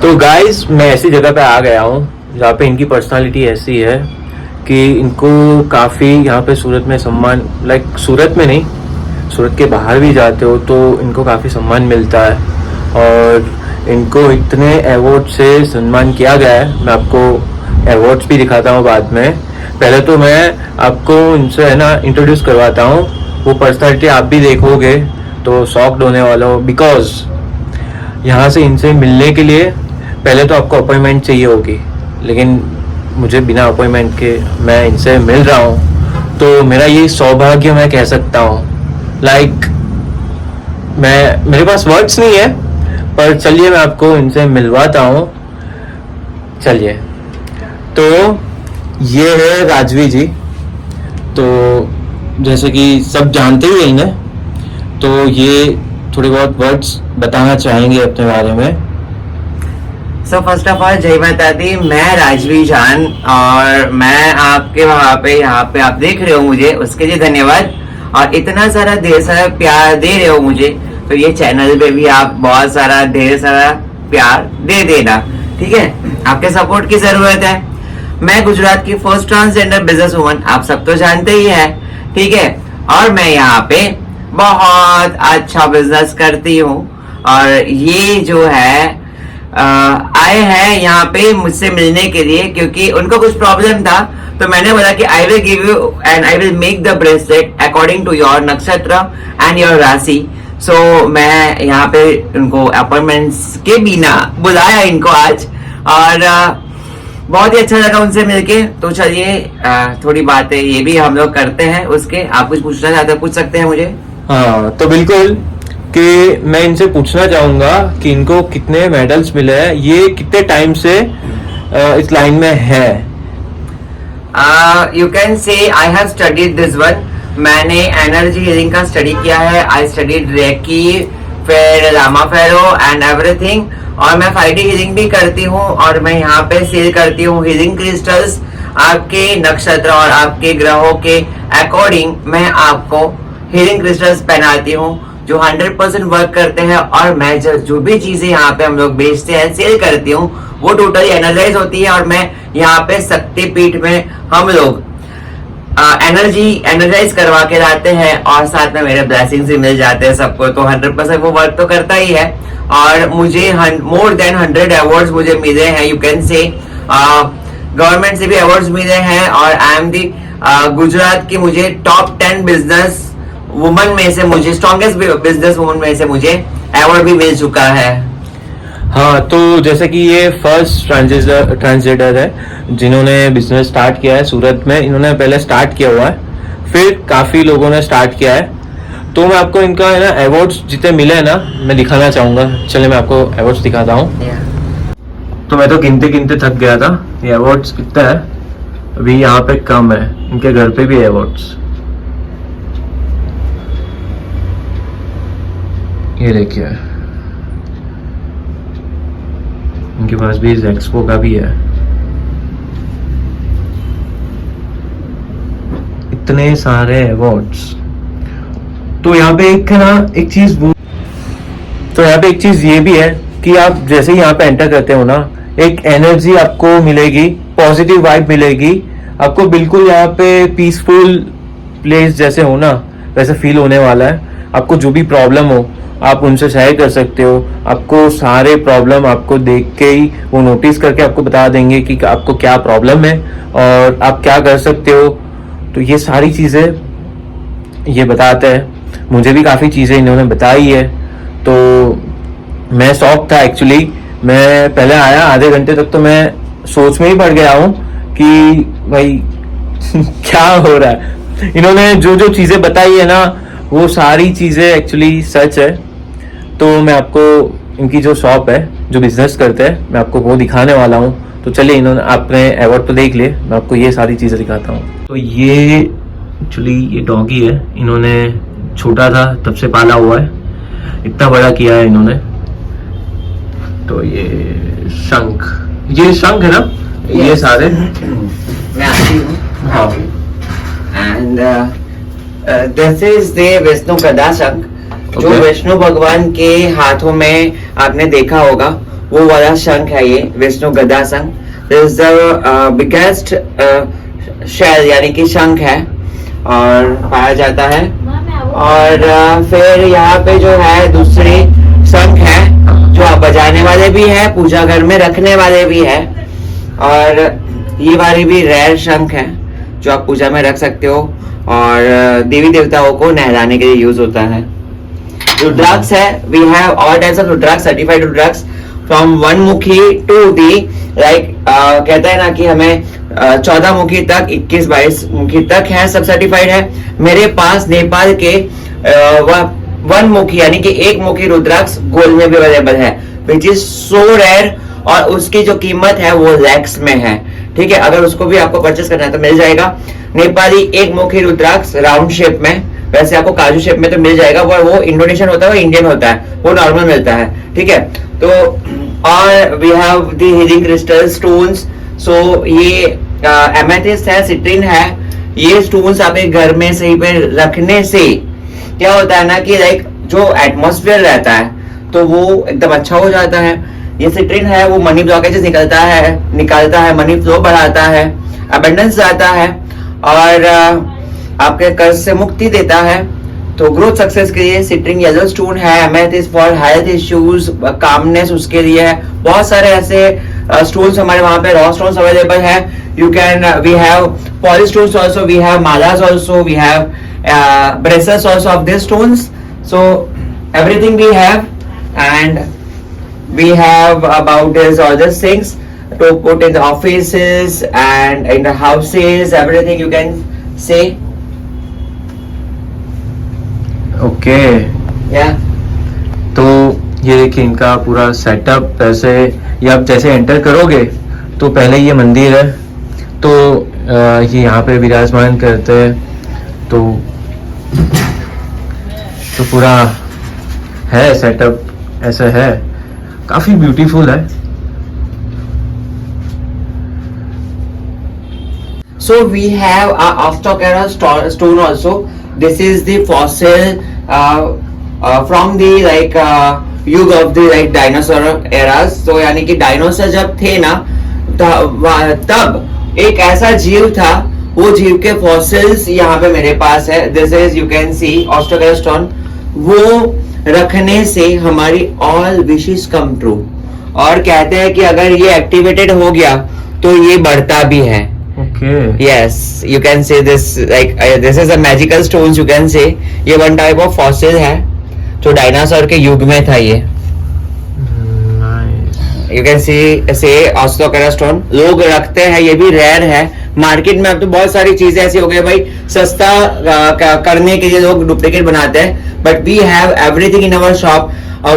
तो गाइस मैं ऐसी जगह पे आ गया हूँ जहाँ पे इनकी पर्सनालिटी ऐसी है कि इनको काफ़ी यहाँ पे सूरत में सम्मान, लाइक सूरत में नहीं, सूरत के बाहर भी जाते हो तो इनको काफ़ी सम्मान मिलता है और इनको इतने अवार्ड से सम्मान किया गया है। मैं आपको अवार्ड्स भी दिखाता हूँ बाद में। पहले तो मैं आपको इनसे है ना इंट्रोड्यूस करवाता हूँ। वो पर्सनालिटी आप भी देखोगे तो शॉक्ड होने वाला हो, बिकॉज यहाँ से इनसे मिलने के लिए पहले तो आपको अपॉइंटमेंट चाहिए होगी, लेकिन मुझे बिना अपॉइंटमेंट के मैं इनसे मिल रहा हूँ तो मेरा ये सौभाग्य मैं कह सकता हूँ। लाइक मेरे पास वर्ड्स नहीं है, पर चलिए मैं आपको इनसे मिलवाता हूँ। चलिए, तो ये है राजवी जी। तो जैसे कि सब जानते ही हैं इन्हें, तो ये थोड़े बहुत वर्ड्स बताना चाहेंगे अपने बारे में। सो फर्स्ट ऑफ ऑल जय माता दी। मैं राजवी जान और मैं आपके वहाँ पे यहाँ पे आप देख रहे हो मुझे, उसके लिए धन्यवाद। और इतना सारा ढेर सारा प्यार दे रहे हो मुझे, तो ये चैनल पे भी आप बहुत सारा ढेर सारा प्यार दे देना, ठीक है। आपके सपोर्ट की जरूरत है। मैं गुजरात की फर्स्ट ट्रांसजेंडर बिजनेस वुमन, आप सब तो जानते ही है, ठीक है। और मैं यहाँ पे बहुत अच्छा बिजनेस करती हूँ और ये जो है आए हैं यहाँ पे मुझसे मिलने के लिए, क्योंकि उनको कुछ प्रॉब्लम था। तो मैंने बोला कि I will give you and I will make the bracelet according to your nakshatra and your rashi. So मैं यहाँ पे उनको अपॉइंटमेंट्स के बिना बुलाया इनको आज, और बहुत ही अच्छा लगा उनसे मिलके। तो चलिए थोड़ी बातें ये भी हम लोग करते हैं उसके। आप कुछ पूछना चाहते हो, पूछ सकते हैं मुझे। हाँ, तो बिल्कुल कि मैं इनसे पूछना चाहूंगा कि इनको कितने मेडल्स मिले हैं, ये कितने टाइम से इस लाइन में है। You can say I have studied this one. मैंने एनर्जी हीलिंग का स्टडी किया है। आई स्टडीड रेकी, फिर लामा फेरो एंड एवरीथिंग। और मैं 5D हीलिंग भी करती हूँ और मैं यहाँ पे सेल करती हूँ हीलिंग क्रिस्टल्स। आपके नक्षत्र और आपके ग्रहों के अकॉर्डिंग मैं आपको हीलिंग क्रिस्टल्स पहनाती हूँ जो 100% वर्क करते हैं। और मैं जो भी चीजें यहाँ पे हम लोग बेचते हैं, सेल करती हूँ, वो टोटली एनर्जाइज होती है। और मैं यहाँ पे शक्तिपीठ में हम लोग एनर्जी एनर्जाइज करवा के लाते हैं और साथ में मेरे ब्लेसिंग्स भी मिल जाते हैं सबको। तो 100% वो वर्क तो करता ही है। और मुझे मोर देन 100 अवार्ड्स मुझे मिले हैं। यू कैन से गवर्नमेंट से भी अवार्ड्स मिले हैं। और आई एम दी गुजरात की मुझे टॉप 10 बिजनेस वुमन में से, मुझे स्ट्रॉन्गेस्ट बिजनेस वुमन में से मुझे अवार्ड भी मिल चुका है। हाँ, तो जैसे कि ये फर्स्ट ट्रांसजेंडर है जिन्होंने बिजनेस स्टार्ट किया है सूरत में। इन्होंने पहले स्टार्ट किया हुआ है, फिर काफी लोगों ने स्टार्ट किया है। तो मैं आपको इनका है ना अवार्ड्स जितने मिले हैं ना, मैं दिखाना चाहूंगा। चलिए मैं आपको अवार्ड्स दिखाता हूँ। तो मैं तो गिनते गिनते थक गया था। ये अवार्ड्स कितना है, अभी यहाँ पे कम है, इनके घर पे भी है अवार्ड्स। ये देखिए, इनके पास भी एक्सपो का भी है। इतने सारे अवार्ड्स। तो यहाँ पे एक है ना एक चीज, तो यहाँ पे एक चीज ये भी है कि आप जैसे ही यहाँ पे एंटर करते हो ना, एक एनर्जी आपको मिलेगी, पॉजिटिव वाइब मिलेगी आपको। बिल्कुल यहाँ पे पीसफुल प्लेस जैसे हो ना, वैसे फील होने वाला है। आपको जो भी प्रॉब्लम हो आप उनसे शेयर कर सकते हो। आपको सारे प्रॉब्लम आपको देख के ही वो नोटिस करके आपको बता देंगे कि आपको क्या प्रॉब्लम है और आप क्या कर सकते हो। तो ये सारी चीजें ये बताते हैं। मुझे भी काफी चीजें इन्होंने बताई है, तो मैं शॉक था एक्चुअली। मैं पहले आया, आधे घंटे तक तो मैं सोच में ही पड़ गया हूँ कि भाई क्या हो रहा है। इन्होंने जो जो चीजें बताई है ना, वो सारी चीजें एक्चुअली सच है। तो मैं आपको इनकी जो शॉप है, जो बिजनेस करते हैं, मैं आपको वो दिखाने वाला हूँ। तो चलिए, इन्होंने आपने अवार्ड तो देख लिए, मैं आपको ये सारी चीजें दिखाता हूँ। तो ये एक्चुअली ये डॉगी है, इन्होंने छोटा था तब से पाला हुआ है, इतना बड़ा किया है इन्होंने। तो ये शंख है ना, ये सारे मैं आती हूँ। हाँ, and this is the Vishnu गदा शंख, जो Okay. विष्णु भगवान के हाथों में आपने देखा होगा। वो वाला शंख है ये विष्णु गदा शंख. This is the biggest shell यानी कि शंख है और पाया जाता है. और फिर यहाँ पे जो है दूसरी शंख है जो आप बजाने वाले भी है, पूजा घर में रखने वाले भी है. और ये वाली भी रेयर शंख है जो आप पूजा में रख सकते हो और देवी देवताओं को नहलाने के लिए यूज होता है. रुद्राक्ष है, we have all types of rudraksha, certified rudraksha from 1 mukhi to the like कहते हैं ना कि हमें 14 मुखी तक 21-22 मुखी तक है, सब सर्टिफाइड है. मेरे पास नेपाल के 1 मुखी यानी कि 1 मुखी रुद्राक्ष गोल्ड में भी अवेलेबल है, विच इज सो रेयर और उसकी जो कीमत है वो लैक्स में है. ठीक है, अगर उसको भी आपको परचेस करना है तो मिल जाएगा. नेपाली 1 मुखी रुद्राक्ष राउंड शेप में, वैसे आपको काजू शेप में तो मिल जाएगा, वो इंडोनेशियन होता है, वो इंडियन होता है, वो नॉर्मल मिलता है. ठीक है, तो और we have the healing crystal stones. So ये एमेथिस्ट है, सिट्रिन है. ये स्टोन्स आपके घर में सही पे रखने से क्या होता है ना कि लाइक जो एटमॉस्फेयर रहता है तो वो एकदम अच्छा हो जाता है. ये सिट्रिन है, वो मनी ब्लॉकेजेस निकालता है, मनी फ्लो बढ़ाता है, अबंडेंस आता है और आपके कर्ज से मुक्ति देता है. तो ग्रोथ सक्सेस के लिए सिट्रिन येलो स्टोन है. Amethyst for health issues, calmness उसके लिए है. बहुत सारे ऐसे स्टोन्स हमारे वहां पे रॉ स्टोन्स अवेलेबल है. You can we have polish stones also, we have malas also, we have bracelets also of this stones. So everything we have and we have about this all these things to put in the offices and in the houses, everything you can say. Okay Yeah. तो ये देखिए इनका पूरा setup. ऐसे ये आप जैसे enter करोगे तो पहले ये मंदिर है, तो ये यहाँ पे विराजमान करते हैं. तो पूरा है सेटअप ऐसा है, काफी ब्यूटीफुल है. So we have a Ophthocera stone also. This is the fossil from the like युग of the like dinosaur eras. So यानी कि डायनासोर जब थे ना तब एक ऐसा जीव था, वो जीव के फॉसिल्स यहाँ पे मेरे पास है. This is you can C Ophthocera stone. वो रखने से हमारी ऑल विशेस कम ट्रू. और कहते हैं कि अगर ये एक्टिवेटेड हो गया तो ये बढ़ता भी है. Yes, you can say this like this is a magical stones you can say. ये वन टाइप ऑफ फॉसिल है जो डायनासोर के युग में था. ये यू कैन सी से Ophthocera स्टोन लोग रखते हैं, ये भी रेयर है. मार्केट में अब तो बहुत सारी चीजें ऐसी हो गई भाई, सस्ता करने के लिए लोग डुप्लीकेट बनाते हैं. But we have everything in our shop,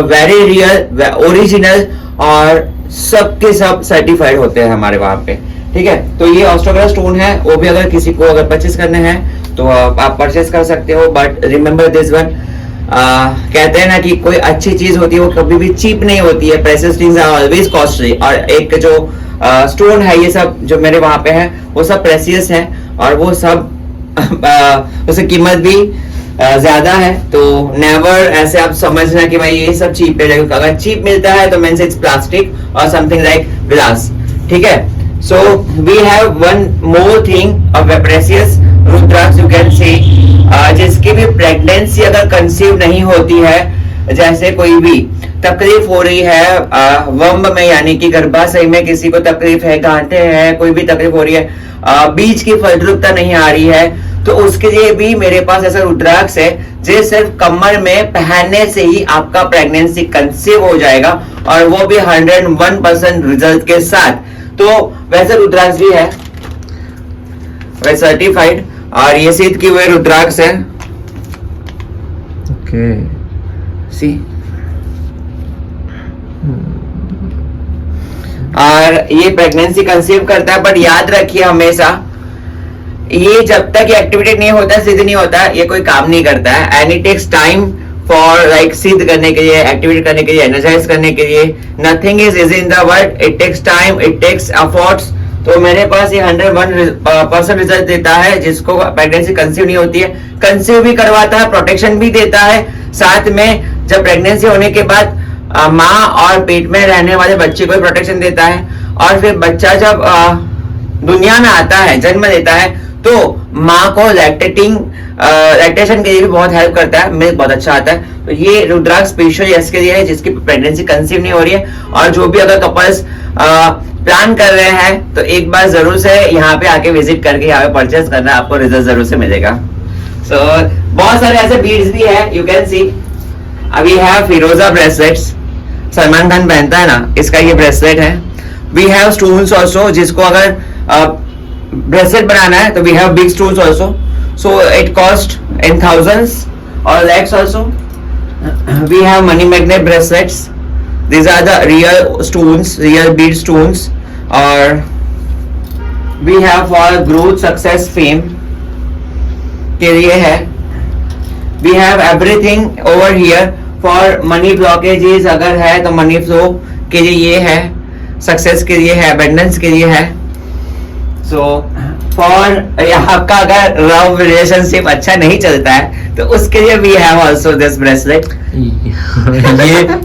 very real original और सबके सब सर्टिफाइड होते हैं हमारे वहां पे. ठीक है, तो ये Ophthocera स्टोन है, वो भी अगर किसी को अगर परचेस करने हैं तो आप परचेस कर सकते हो. बट रिमेम्बर दिस वन, कहते हैं ना कि कोई अच्छी चीज होती है वो कभी भी चीप नहीं होती है. Precious things are always costly. और एक जो स्टोन है, ये सब जो मेरे वहां पे है वो सब प्रेशियस है और वो सब उसकी कीमत भी ज्यादा है. तो नेवर ऐसे आप समझना कि भाई ये सब चीप है. अगर चीप मिलता है तो मींस इट्स प्लास्टिक और समथिंग लाइक ग्लास. ठीक है, so we have one more thing of precious rudraksha you can see, जिसकी भी प्रेगनेंसी अगर कंसीव नहीं होती है, जैसे कोई भी तकलीफ हो रही है वंब में यानी कि गर्भाशय में किसी को तकलीफ है, गांठे हैं, कोई भी तकलीफ हो रही है, बीज की फलद्रुपता नहीं आ रही है, तो उसके लिए भी मेरे पास ऐसा रुद्राक्ष है जो सिर्फ कमर में पहनने से ही आपका प्रेगनेंसी कंसीव हो जाएगा और वो भी 101% रिजल्ट के साथ. तो वैसे रुद्राक्ष भी है, वैसे सर्टिफाइड और ये सिद्ध किए हुए रुद्राक्ष है. ओके सी, और ये प्रेगनेंसी कंसीव करता है. बट याद रखिए हमेशा, ये जब तक एक्टिवेटेड नहीं होता, सिद्ध नहीं होता, ये कोई काम नहीं करता है. And it takes time for like सिद्ध करने के लिए, एक्टिवेट करने के लिए, एनर्जाइज करने के लिए. Nothing is easy in the world. It takes time, it takes efforts. तो मेरे पास ये 101% रिजल्ट देता है. जिसको प्रेगनेंसी कंसीव नहीं होती है, कंसीव भी करवाता है, प्रोटेक्शन भी देता है. साथ में जब प्रेगनेंसी होने के बाद माँ और पेट में रहने वाले बच्चे को प्रोटेक्शन देता है, और फिर बच्चा जब दुनिया में आता है, जन्म लेता है, तो माँ को लैक्टेशन के लिए भी बहुत हेल्प करता है, मिल्क बहुत अच्छा आता है। तो ये रुद्राक्ष स्पेशल इसके लिए है जिसकी प्रेगनेंसी कंसीव नहीं हो रही है। और जो भी अगर कपल्स प्लान कर रहे हैं तो एक बार जरूर से यहाँ पे आके विजिट करके यहाँ पे परचेस करना, आपको रिजल्ट जरूर से मिलेगा। सो बहुत सारे ऐसे बीड्स भी है, यू कैन सी। अभी है फिरोजा ब्रेसलेट्स, सलमान खान पहनता है ना, इसका ये ब्रेसलेट है। वी हैव स्टोन्स ऑल्सो, जिसको अगर ब्रेसलेट बनाना है तो we have big stones also, so it cost in thousands और lakhs also. We have money magnet bracelets, these are the real stones, real bead stones, or we have for growth, success, fame के लिए है। we have everything over here for money blockages अगर है तो money flow के लिए ये है, सक्सेस के लिए है, अबंडेंस के लिए है। सो फॉर आपका अगर लव रिलेशनशिप अच्छा नहीं चलता है तो उसके लिए we have also this bracelet.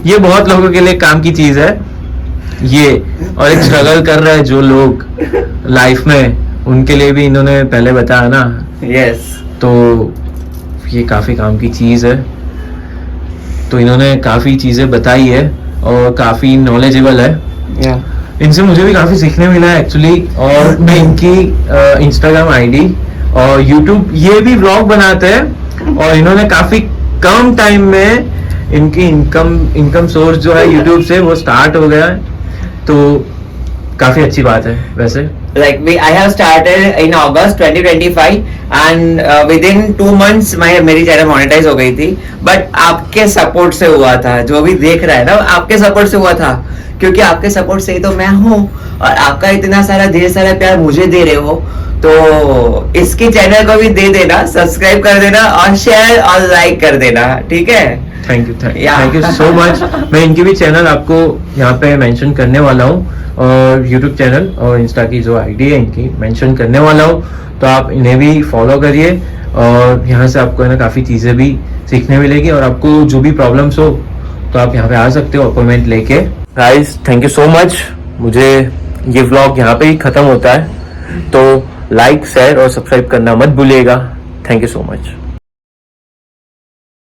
ये बहुत लोगों के लिए काम की चीज है ये, और एक स्ट्रगल कर रहे हैं जो लोग लाइफ में, उनके लिए भी इन्होंने पहले बताया ना। यस, तो ये काफी काम की चीज है। तो इन्होंने काफी चीजें बताई है और काफी नॉलेजेबल है। इनसे मुझे भी काफी सीखने मिला है एक्चुअली। और मैं इनकी इंस्टाग्राम आईडी और यूट्यूब, ये भी व्लॉग बनाते हैं और इन्होंने काफी कम टाइम में इनकी इनकम सोर्स जो है यूट्यूब से वो स्टार्ट हो गया है, तो काफी अच्छी बात है वैसे। like I have started in August 2025 and within 2 months मेरी चैनल मोनेटाइज हो गई थी। बट आपके सपोर्ट से हुआ था, जो भी देख रहा है ना, आपके सपोर्ट से हुआ था, क्योंकि आपके सपोर्ट से ही तो मैं हूँ, और आपका इतना सारा ढेर सारा प्यार मुझे दे रहे हो, तो इसकी चैनल को भी दे देना, सब्सक्राइब कर देना और शेयर और लाइक कर देना, ठीक है। Thank you so much. मैं इनकी भी चैनल आपको यहाँ पे मेंशन करने वाला हूँ, और यूट्यूब चैनल और इंस्टा की जो आईडी है इनकी मेंशन करने वाला हूँ, तो आप इन्हें भी फॉलो करिए। और यहाँ से आपको है ना काफ़ी चीज़ें भी सीखने मिलेगी, और आपको जो भी प्रॉब्लम्स हो तो आप यहाँ पे आ सकते हो अपॉइंटमेंट लेके। Guys thank you so much. मुझे ये व्लॉग यहाँ पे ही ख़त्म होता है, तो लाइक, शेयर और सब्सक्राइब करना मत भूलिएगा। Thank you so much.